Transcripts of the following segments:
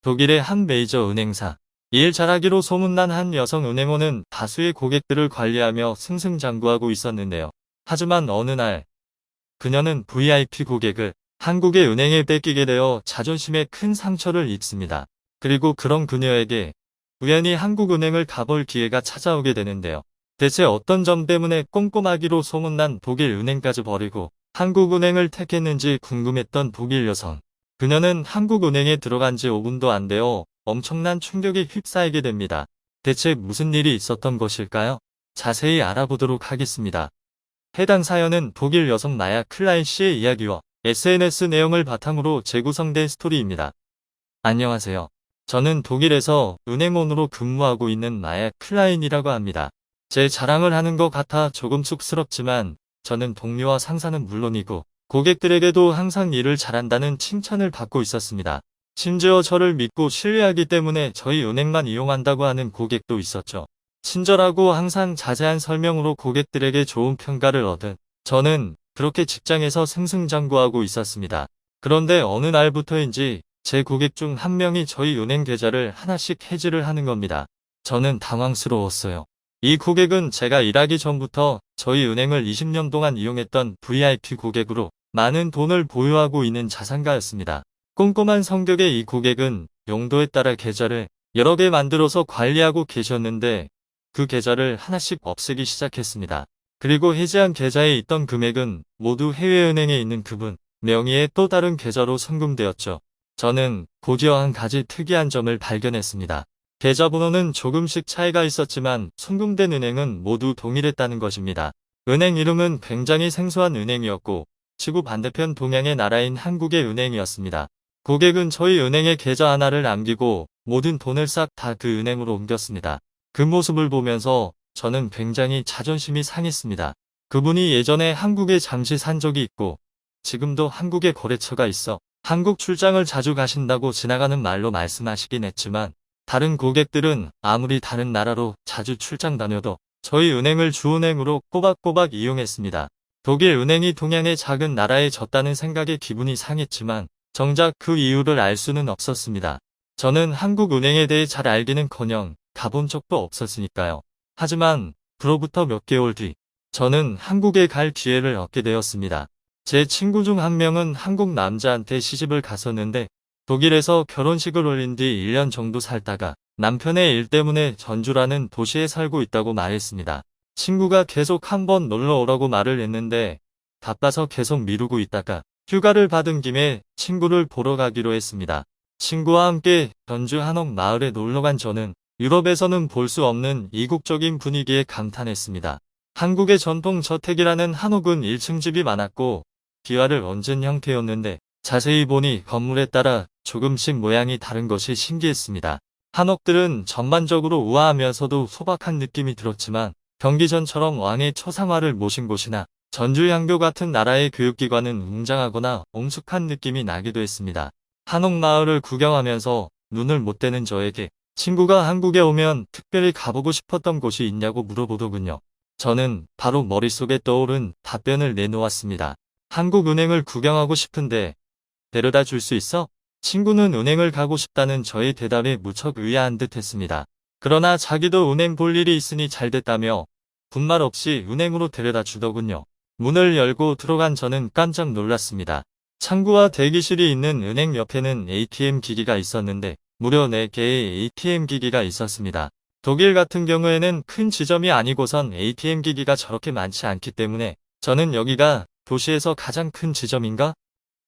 독일의 한 메이저 은행사. 일 잘하기로 소문난 한 여성 은행원은 다수의 고객들을 관리하며 승승장구하고 있었는데요. 하지만 어느 날 그녀는 VIP 고객을 한국의 은행에 뺏기게 되어 자존심에 큰 상처를 입습니다. 그리고 그런 그녀에게 우연히 한국은행을 가볼 기회가 찾아오게 되는데요. 대체 어떤 점 때문에 꼼꼼하기로 소문난 독일 은행까지 버리고 한국은행을 택했는지 궁금했던 독일 여성. 그녀는 한국은행에 들어간 지 5분도 안 되어 엄청난 충격에 휩싸이게 됩니다. 대체 무슨 일이 있었던 것일까요? 자세히 알아보도록 하겠습니다. 해당 사연은 독일 여성 마야 클라인 씨의 이야기와 SNS 내용을 바탕으로 재구성된 스토리입니다. 안녕하세요. 저는 독일에서 은행원으로 근무하고 있는 마야 클라인이라고 합니다. 제 자랑을 하는 것 같아 조금 쑥스럽지만 저는 동료와 상사는 물론이고 고객들에게도 항상 일을 잘한다는 칭찬을 받고 있었습니다. 심지어 저를 믿고 신뢰하기 때문에 저희 은행만 이용한다고 하는 고객도 있었죠. 친절하고 항상 자세한 설명으로 고객들에게 좋은 평가를 얻은 저는 그렇게 직장에서 승승장구하고 있었습니다. 그런데 어느 날부터인지 제 고객 중 한 명이 저희 은행 계좌를 하나씩 해지를 하는 겁니다. 저는 당황스러웠어요. 이 고객은 제가 일하기 전부터 저희 은행을 20년 동안 이용했던 VIP 고객으로 많은 돈을 보유하고 있는 자산가였습니다. 꼼꼼한 성격의 이 고객은 용도에 따라 계좌를 여러 개 만들어서 관리하고 계셨는데 그 계좌를 하나씩 없애기 시작했습니다. 그리고 해지한 계좌에 있던 금액은 모두 해외은행에 있는 그분 명의의 또 다른 계좌로 송금되었죠. 저는 곧이어 한 가지 특이한 점을 발견했습니다. 계좌번호는 조금씩 차이가 있었지만 송금된 은행은 모두 동일했다는 것입니다. 은행 이름은 굉장히 생소한 은행이었고 지구 반대편 동양의 나라인 한국의 은행이었습니다. 고객은 저희 은행에 계좌 하나를 남기고 모든 돈을 싹 다 그 은행으로 옮겼습니다. 그 모습을 보면서 저는 굉장히 자존심이 상했습니다. 그분이 예전에 한국에 잠시 산 적이 있고 지금도 한국에 거래처가 있어 한국 출장을 자주 가신다고 지나가는 말로 말씀하시긴 했지만 다른 고객들은 아무리 다른 나라로 자주 출장 다녀도 저희 은행을 주은행으로 꼬박꼬박 이용했습니다. 독일 은행이 동양의 작은 나라에 졌다는 생각에 기분이 상했지만 정작 그 이유를 알 수는 없었습니다. 저는 한국 은행에 대해 잘 알기는커녕 가본 적도 없었으니까요. 하지만 그로부터 몇 개월 뒤 저는 한국에 갈 기회를 얻게 되었습니다. 제 친구 중 한 명은 한국 남자한테 시집을 갔었는데 독일에서 결혼식을 올린 뒤 1년 정도 살다가 남편의 일 때문에 전주라는 도시에 살고 있다고 말했습니다. 친구가 계속 한번 놀러 오라고 말을 했는데 바빠서 계속 미루고 있다가 휴가를 받은 김에 친구를 보러 가기로 했습니다. 친구와 함께 전주 한옥 마을에 놀러간 저는 유럽에서는 볼 수 없는 이국적인 분위기에 감탄했습니다. 한국의 전통 저택이라는 한옥은 1층 집이 많았고 기와를 얹은 형태였는데 자세히 보니 건물에 따라 조금씩 모양이 다른 것이 신기했습니다. 한옥들은 전반적으로 우아하면서도 소박한 느낌이 들었지만 경기전처럼 왕의 초상화를 모신 곳이나 전주양교 같은 나라의 교육기관은 웅장하거나 엄숙한 느낌이 나기도 했습니다. 한옥마을을 구경하면서 눈을 못 떼는 저에게 친구가 한국에 오면 특별히 가보고 싶었던 곳이 있냐고 물어보더군요. 저는 바로 머릿속에 떠오른 답변을 내놓았습니다. 한국은행을 구경하고 싶은데 데려다 줄 수 있어? 친구는 은행을 가고 싶다는 저의 대답에 무척 의아한 듯 했습니다. 그러나 자기도 은행 볼 일이 있으니 잘 됐다며 분말 없이 은행으로 데려다 주더군요. 문을 열고 들어간 저는 깜짝 놀랐습니다. 창구와 대기실이 있는 은행 옆에는 ATM 기기가 있었는데 무려 4개의 ATM 기기가 있었습니다. 독일 같은 경우에는 큰 지점이 아니고선 ATM 기기가 저렇게 많지 않기 때문에 저는 여기가 도시에서 가장 큰 지점인가?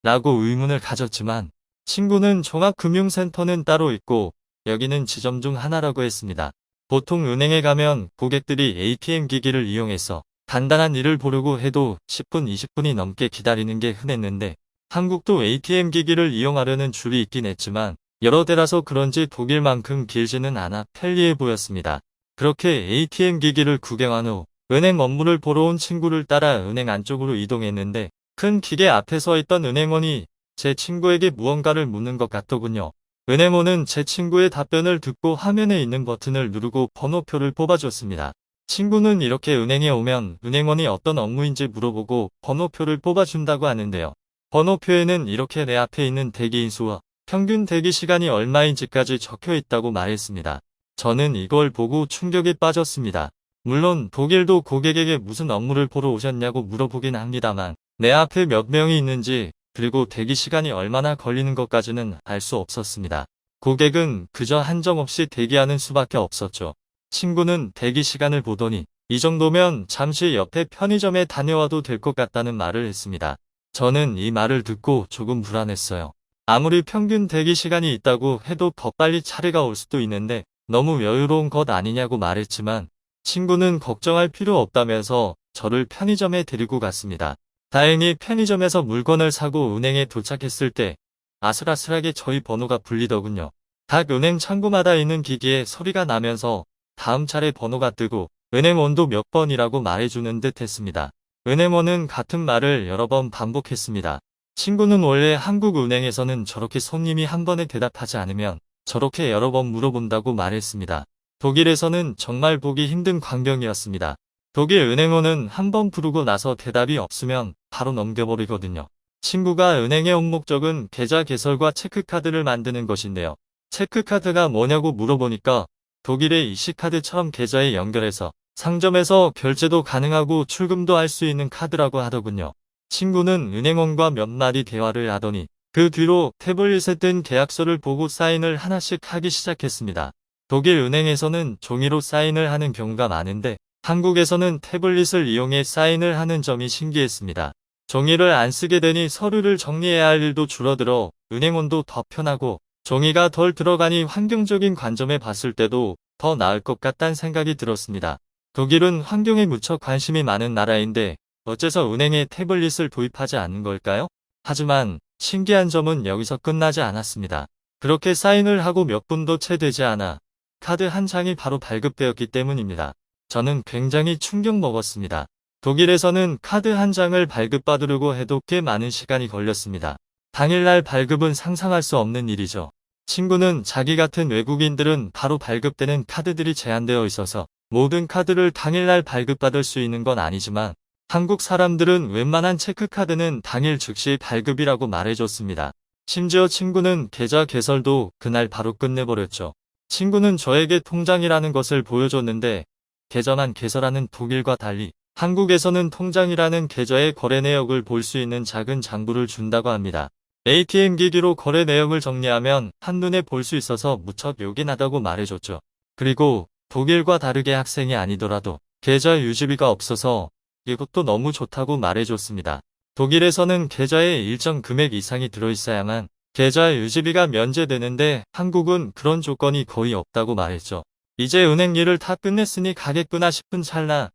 라고 의문을 가졌지만 친구는 종합금융센터는 따로 있고 여기는 지점 중 하나라고 했습니다. 보통 은행에 가면 고객들이 ATM 기기를 이용해서 간단한 일을 보려고 해도 10분, 20분이 넘게 기다리는 게 흔했는데 한국도 ATM 기기를 이용하려는 줄이 있긴 했지만 여러 대라서 그런지 독일만큼 길지는 않아 편리해 보였습니다. 그렇게 ATM 기기를 구경한 후 은행 업무를 보러 온 친구를 따라 은행 안쪽으로 이동했는데 큰 기계 앞에 서 있던 은행원이 제 친구에게 무언가를 묻는 것 같더군요. 은행원은 제 친구의 답변을 듣고 화면에 있는 버튼을 누르고 번호표를 뽑아줬습니다. 친구는 이렇게 은행에 오면 은행원이 어떤 업무인지 물어보고 번호표를 뽑아준다고 하는데요. 번호표에는 이렇게 내 앞에 있는 대기인 수와 평균 대기 시간이 얼마인지까지 적혀 있다고 말했습니다. 저는 이걸 보고 충격에 빠졌습니다. 물론 독일도 고객에게 무슨 업무를 보러 오셨냐고 물어보긴 합니다만 내 앞에 몇 명이 있는지 그리고 대기 시간이 얼마나 걸리는 것까지는 알 수 없었습니다. 고객은 그저 한정없이 대기하는 수밖에 없었죠. 친구는 대기 시간을 보더니 이 정도면 잠시 옆에 편의점에 다녀와도 될 것 같다는 말을 했습니다. 저는 이 말을 듣고 조금 불안했어요. 아무리 평균 대기 시간이 있다고 해도 더 빨리 차례가 올 수도 있는데 너무 여유로운 것 아니냐고 말했지만 친구는 걱정할 필요 없다면서 저를 편의점에 데리고 갔습니다. 다행히 편의점에서 물건을 사고 은행에 도착했을 때 아슬아슬하게 저희 번호가 불리더군요. 각 은행 창구마다 있는 기기에 소리가 나면서 다음 차례 번호가 뜨고 은행원도 몇 번이라고 말해주는 듯 했습니다. 은행원은 같은 말을 여러 번 반복했습니다. 친구는 원래 한국 은행에서는 저렇게 손님이 한 번에 대답하지 않으면 저렇게 여러 번 물어본다고 말했습니다. 독일에서는 정말 보기 힘든 광경이었습니다. 독일 은행원은 한 번 부르고 나서 대답이 없으면 바로 넘겨버리거든요. 친구가 은행에 온 목적은 계좌 개설과 체크카드를 만드는 것인데요. 체크카드가 뭐냐고 물어보니까 독일의 이시카드처럼 계좌에 연결해서 상점에서 결제도 가능하고 출금도 할 수 있는 카드라고 하더군요. 친구는 은행원과 몇 마디 대화를 하더니 그 뒤로 태블릿에 뜬 계약서를 보고 사인을 하나씩 하기 시작했습니다. 독일 은행에서는 종이로 사인을 하는 경우가 많은데 한국에서는 태블릿을 이용해 사인을 하는 점이 신기했습니다. 종이를 안 쓰게 되니 서류를 정리해야 할 일도 줄어들어 은행원도 더 편하고 종이가 덜 들어가니 환경적인 관점에 봤을 때도 더 나을 것 같다는 생각이 들었습니다. 독일은 환경에 무척 관심이 많은 나라인데 어째서 은행에 태블릿을 도입하지 않는 걸까요? 하지만 신기한 점은 여기서 끝나지 않았습니다. 그렇게 사인을 하고 몇 분도 채 되지 않아 카드 한 장이 바로 발급되었기 때문입니다. 저는 굉장히 충격 먹었습니다. 독일에서는 카드 한 장을 발급받으려고 해도 꽤 많은 시간이 걸렸습니다. 당일날 발급은 상상할 수 없는 일이죠. 친구는 자기 같은 외국인들은 바로 발급되는 카드들이 제한되어 있어서 모든 카드를 당일날 발급받을 수 있는 건 아니지만 한국 사람들은 웬만한 체크카드는 당일 즉시 발급이라고 말해줬습니다. 심지어 친구는 계좌 개설도 그날 바로 끝내버렸죠. 친구는 저에게 통장이라는 것을 보여줬는데 계좌만 개설하는 독일과 달리 한국에서는 통장이라는 계좌의 거래 내역을 볼 수 있는 작은 장부를 준다고 합니다. ATM 기기로 거래 내역을 정리하면 한눈에 볼 수 있어서 무척 요긴하다고 말해줬죠. 그리고 독일과 다르게 학생이 아니더라도 계좌 유지비가 없어서 이것도 너무 좋다고 말해줬습니다. 독일에서는 계좌에 일정 금액 이상이 들어있어야만 계좌 유지비가 면제되는데 한국은 그런 조건이 거의 없다고 말했죠. 이제 은행 일을 다 끝냈으니 가겠구나 싶은 찰나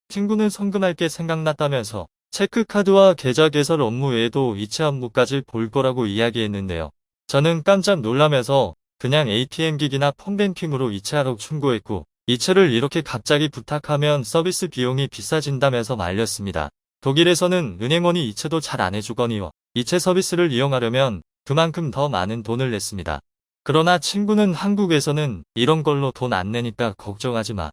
친구는 성금할 게 생각났다면서 체크카드와 계좌 개설 업무 외에도 이체 업무까지 볼 거라고 이야기했는데요. 저는 깜짝 놀라면서 그냥 ATM 기기나 폰뱅킹으로 이체하라고 충고했고 이체를 이렇게 갑자기 부탁하면 서비스 비용이 비싸진다면서 말렸습니다. 독일에서는 은행원이 이체도 잘 안 해주거니와 이체 서비스를 이용하려면 그만큼 더 많은 돈을 냈습니다. 그러나 친구는 한국에서는 이런 걸로 돈 안 내니까 걱정하지 마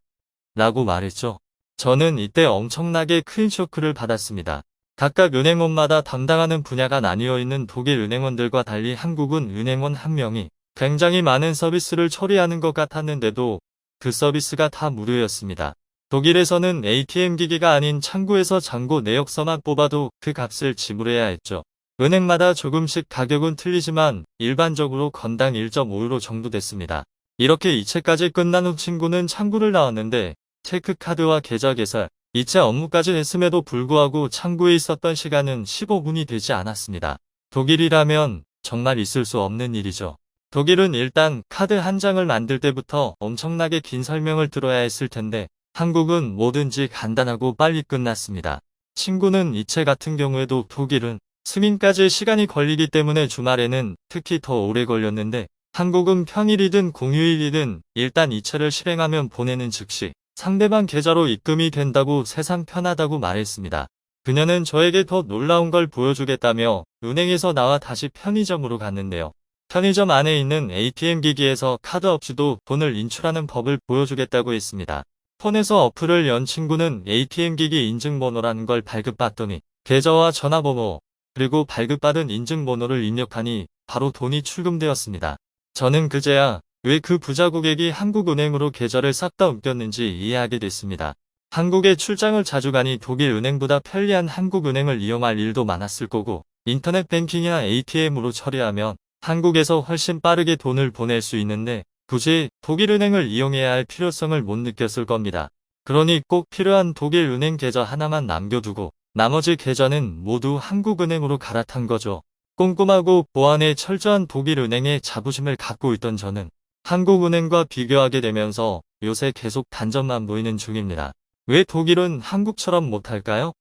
라고 말했죠. 저는 이때 엄청나게 큰 쇼크를 받았습니다. 각각 은행원마다 담당하는 분야가 나뉘어 있는 독일 은행원들과 달리 한국은 은행원 한 명이 굉장히 많은 서비스를 처리하는 것 같았는데도 그 서비스가 다 무료였습니다. 독일에서는 ATM 기기가 아닌 창구에서 잔고 내역서만 뽑아도 그 값을 지불해야 했죠. 은행마다 조금씩 가격은 틀리지만 일반적으로 건당 1.5유로 정도 됐습니다. 이렇게 이체까지 끝난 후 친구는 창구를 나왔는데 체크카드와 계좌 개설, 이체 업무까지 했음에도 불구하고 창구에 있었던 시간은 15분이 되지 않았습니다. 독일이라면 정말 있을 수 없는 일이죠. 독일은 일단 카드 한 장을 만들 때부터 엄청나게 긴 설명을 들어야 했을 텐데 한국은 뭐든지 간단하고 빨리 끝났습니다. 친구는 이체 같은 경우에도 독일은 승인까지 시간이 걸리기 때문에 주말에는 특히 더 오래 걸렸는데 한국은 평일이든 공휴일이든 일단 이체를 실행하면 보내는 즉시 상대방 계좌로 입금이 된다고 세상 편하다고 말했습니다. 그녀는 저에게 더 놀라운 걸 보여주겠다며 은행에서 나와 다시 편의점으로 갔는데요. 편의점 안에 있는 ATM 기기에서 카드 없이도 돈을 인출하는 법을 보여주겠다고 했습니다. 폰에서 어플을 연 친구는 ATM 기기 인증번호라는 걸 발급받더니 계좌와 전화번호 그리고 발급받은 인증번호를 입력하니 바로 돈이 출금되었습니다. 저는 그제야 왜 그 부자 고객이 한국은행으로 계좌를 싹 다 옮겼는지 이해하게 됐습니다. 한국에 출장을 자주 가니 독일 은행보다 편리한 한국은행을 이용할 일도 많았을 거고 인터넷 뱅킹이나 ATM으로 처리하면 한국에서 훨씬 빠르게 돈을 보낼 수 있는데 굳이 독일 은행을 이용해야 할 필요성을 못 느꼈을 겁니다. 그러니 꼭 필요한 독일 은행 계좌 하나만 남겨두고 나머지 계좌는 모두 한국은행으로 갈아탄 거죠. 꼼꼼하고 보안에 철저한 독일 은행에 자부심을 갖고 있던 저는 한국은행과 비교하게 되면서 요새 계속 단점만 보이는 중입니다. 왜 독일은 한국처럼 못할까요?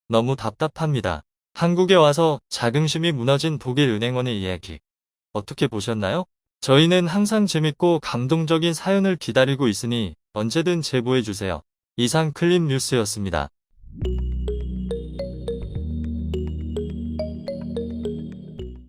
너무 답답합니다. 한국에 와서 자긍심이 무너진 독일 은행원의 이야기 어떻게 보셨나요? 저희는 항상 재밌고 감동적인 사연을 기다리고 있으니 언제든 제보해주세요. 이상 클립 뉴스였습니다.